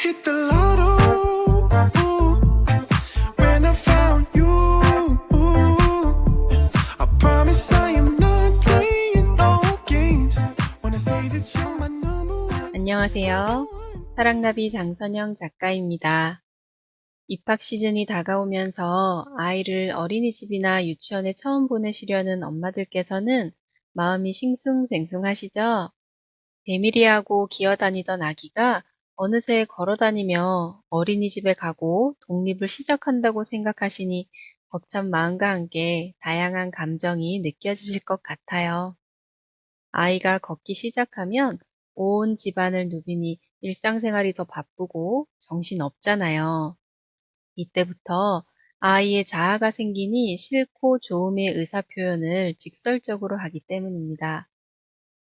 hit the lotto. Ooh, when I found you. Ooh, I promise I am not playing no games. When I say that you're my number one. 안녕하세요. 사랑나비 장선영 작가입니다. 입학 시즌이 다가오면서 아이를 어린이집이나 유치원에 처음 보내시려는 엄마들께서는 마음이 싱숭생숭하시죠? 배밀이하고 기어다니던 아기가 어느새 걸어다니며 어린이집에 가고 독립을 시작한다고 생각하시니 벅찬 마음과 함께 다양한 감정이 느껴지실 것 같아요. 아이가 걷기 시작하면 온 집안을 누비니 일상생활이 더 바쁘고 정신없잖아요. 이때부터 아이의 자아가 생기니 싫고 좋음의 의사표현을 직설적으로 하기 때문입니다.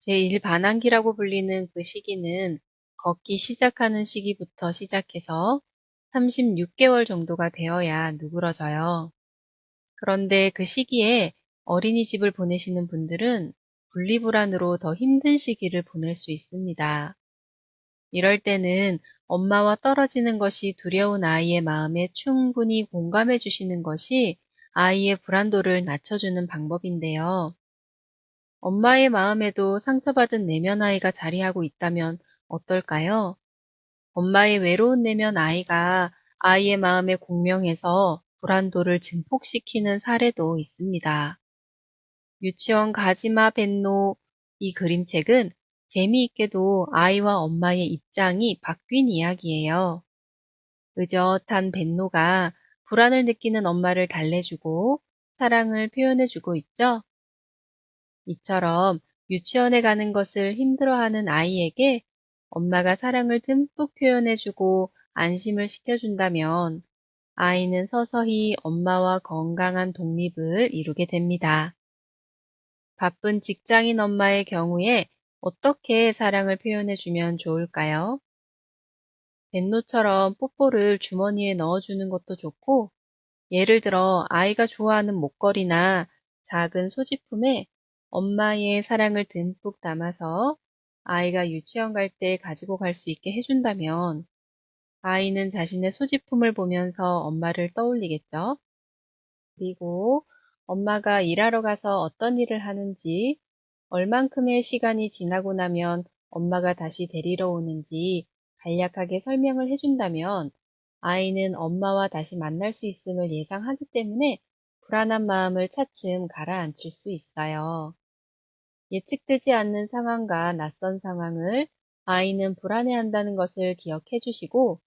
제1반항기라고 불리는 그 시기는 걷기 시작하는 시기부터 시작해서 36개월 정도가 되어야 누그러져요. 그런데 그 시기에 어린이집을 보내시는 분들은 분리불안으로 더 힘든 시기를 보낼 수 있습니다. 이럴 때는 엄마와 떨어지는 것이 두려운 아이의 마음에 충분히 공감해 주시는 것이 아이의 불안도를 낮춰주는 방법인데요. 엄마의 마음에도 상처받은 내면 아이가 자리하고 있다면 어떨까요? 엄마의 외로운 내면 아이가 아이의 마음에 공명해서 불안도를 증폭시키는 사례도 있습니다. 유치원 가지마 벤노 이 그림책은 재미있게도 아이와 엄마의 입장이 바뀐 이야기예요. 의젓한 벤노가 불안을 느끼는 엄마를 달래주고 사랑을 표현해주고 있죠. 이처럼 유치원에 가는 것을 힘들어하는 아이에게 엄마가 사랑을 듬뿍 표현해주고 안심을 시켜준다면 아이는 서서히 엄마와 건강한 독립을 이루게 됩니다. 바쁜 직장인 엄마의 경우에 어떻게 사랑을 표현해주면 좋을까요? 벤노처럼 뽀뽀를 주머니에 넣어주는 것도 좋고, 예를 들어 아이가 좋아하는 목걸이나 작은 소지품에 엄마의 사랑을 듬뿍 담아서 아이가 유치원 갈 때 가지고 갈 수 있게 해준다면 아이는 자신의 소지품을 보면서 엄마를 떠올리겠죠. 그리고 엄마가 일하러 가서 어떤 일을 하는지, 얼만큼의 시간이 지나고 나면 엄마가 다시 데리러 오는지 간략하게 설명을 해준다면 아이는 엄마와 다시 만날 수 있음을 예상하기 때문에 불안한 마음을 차츰 가라앉힐 수 있어요. 예측되지 않는 상황과 낯선 상황을 아이는 불안해한다는 것을 기억해 주시고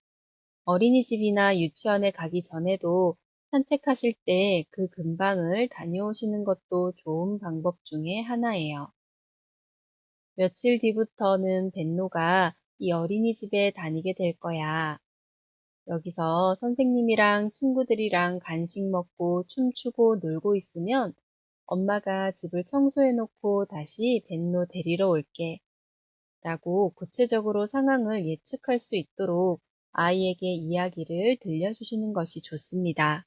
어린이집이나 유치원에 가기 전에도 산책하실 때 그 근방을 다녀오시는 것도 좋은 방법 중에 하나예요. 며칠 뒤부터는 벤노가 이 어린이집에 다니게 될 거야. 여기서 선생님이랑 친구들이랑 간식 먹고 춤추고 놀고 있으면 엄마가 집을 청소해 놓고 다시 벤노 데리러 올게. 라고 구체적으로 상황을 예측할 수 있도록 아이에게 이야기를 들려주시는 것이 좋습니다.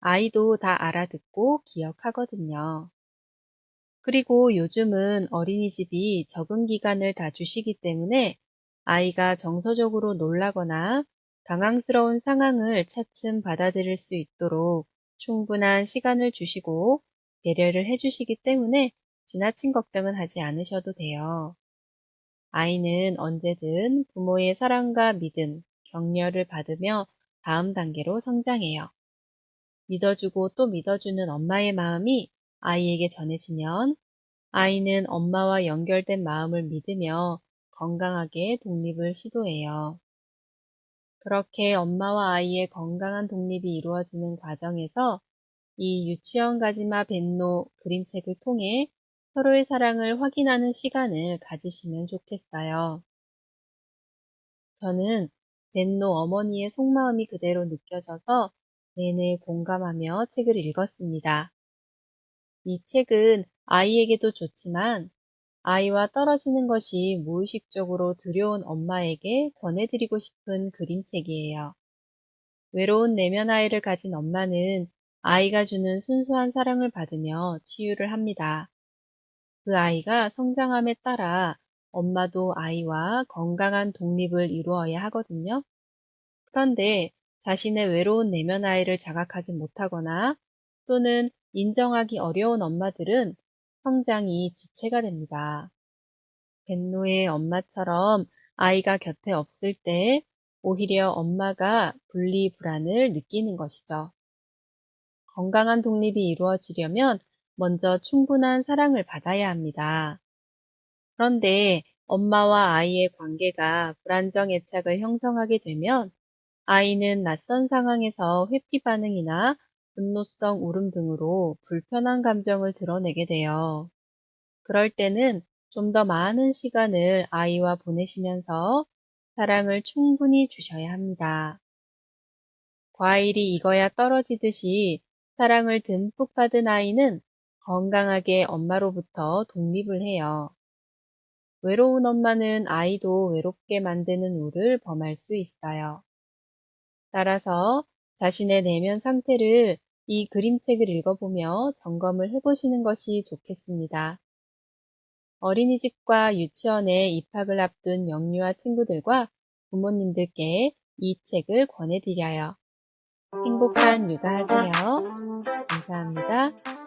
아이도 다 알아듣고 기억하거든요. 그리고 요즘은 어린이집이 적응 기간을 다 주시기 때문에 아이가 정서적으로 놀라거나 당황스러운 상황을 차츰 받아들일 수 있도록 충분한 시간을 주시고 배려를 해주시기 때문에 지나친 걱정은 하지 않으셔도 돼요. 아이는 언제든 부모의 사랑과 믿음, 격려를 받으며 다음 단계로 성장해요. 믿어주고 또 믿어주는 엄마의 마음이 아이에게 전해지면 아이는 엄마와 연결된 마음을 믿으며 건강하게 독립을 시도해요. 그렇게 엄마와 아이의 건강한 독립이 이루어지는 과정에서 이 유치원 가지마 벤노 그림책을 통해 서로의 사랑을 확인하는 시간을 가지시면 좋겠어요. 저는 벤노 어머니의 속마음이 그대로 느껴져서 내내 공감하며 책을 읽었습니다. 이 책은 아이에게도 좋지만 아이와 떨어지는 것이 무의식적으로 두려운 엄마에게 권해드리고 싶은 그림책이에요. 외로운 내면 아이를 가진 엄마는 아이가 주는 순수한 사랑을 받으며 치유를 합니다. 그 아이가 성장함에 따라 엄마도 아이와 건강한 독립을 이루어야 하거든요. 그런데 자신의 외로운 내면 아이를 자각하지 못하거나 또는 인정하기 어려운 엄마들은 성장이 지체가 됩니다. 벤노의 엄마처럼 아이가 곁에 없을 때 오히려 엄마가 분리불안을 느끼는 것이죠. 건강한 독립이 이루어지려면 먼저 충분한 사랑을 받아야 합니다. 그런데 엄마와 아이의 관계가 불안정 애착을 형성하게 되면 아이는 낯선 상황에서 회피 반응이나 분노성 울음 등으로 불편한 감정을 드러내게 돼요. 그럴 때는 좀 더 많은 시간을 아이와 보내시면서 사랑을 충분히 주셔야 합니다. 과일이 익어야 떨어지듯이 사랑을 듬뿍 받은 아이는 건강하게 엄마로부터 독립을 해요. 외로운 엄마는 아이도 외롭게 만드는 우를 범할 수 있어요. 따라서 자신의 내면 상태를 이 그림책을 읽어보며 점검을 해보시는 것이 좋겠습니다. 어린이집과 유치원에 입학을 앞둔 영유아 친구들과 부모님들께 이 책을 권해드려요. 행복한 육아하세요. 감사합니다.